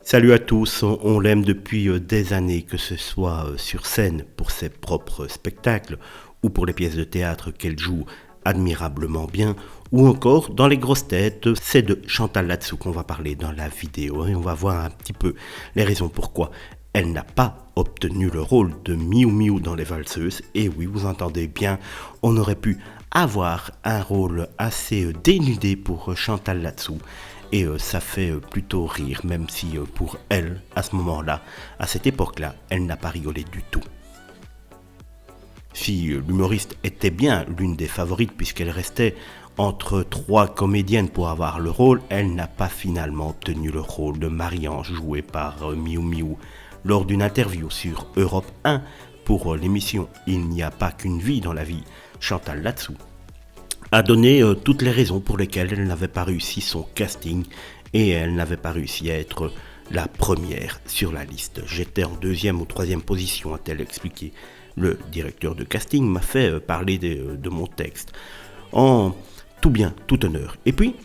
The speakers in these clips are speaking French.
Salut à tous, on l'aime depuis des années, que ce soit sur scène pour ses propres spectacles ou pour les pièces de théâtre qu'elle joue admirablement bien, ou encore dans les grosses têtes. C'est de Chantal Latsou qu'on va parler dans la vidéo et on va voir un petit peu les raisons pourquoi elle n'a pas obtenu le rôle de Miou Miou dans Les Valseuses. Et oui, vous entendez bien, on aurait pu avoir un rôle assez dénudé pour Chantal Latsou. Et ça fait plutôt rire, même si pour elle, à ce moment-là, à cette époque-là, elle n'a pas rigolé du tout. Si l'humoriste était bien l'une des favorites puisqu'elle restait entre 3 comédiennes pour avoir le rôle, elle n'a pas finalement obtenu le rôle de Marie-Ange jouée par Miou Miou lors d'une interview sur Europe 1 pour l'émission Il n'y a pas qu'une vie dans la vie. Chantal Latsou a donné toutes les raisons pour lesquelles elle n'avait pas réussi son casting et elle n'avait pas réussi à être la première sur la liste. J'étais en 2e ou 3e position, a-t-elle expliqué. Le directeur de casting m'a fait parler de mon texte en tout bien, tout honneur. Et puis,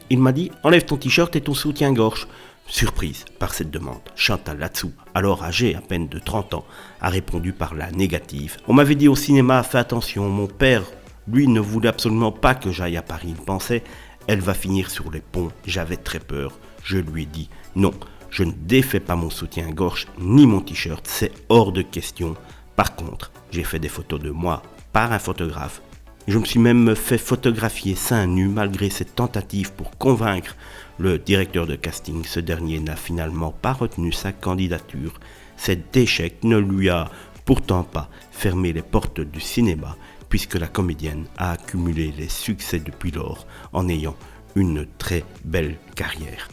il m'a dit « Enlève ton t-shirt et ton soutien-gorge ». Surprise par cette demande, Chantal Latsou, alors âgée à peine de 30 ans, a répondu par la négative. « On m'avait dit au cinéma, fais attention, mon père... Lui ne voulait absolument pas que j'aille à Paris. Il pensait, elle va finir sur les ponts. J'avais très peur. Je lui ai dit, non, je ne défais pas mon soutien-gorge ni mon t-shirt. C'est hors de question. Par contre, j'ai fait des photos de moi par un photographe. Je me suis même fait photographier seins nus malgré cette tentative pour convaincre le directeur de casting. Ce dernier n'a finalement pas retenu sa candidature. Cet échec ne lui a pourtant pas fermé les portes du cinéma, puisque la comédienne a accumulé les succès depuis lors en ayant une très belle carrière.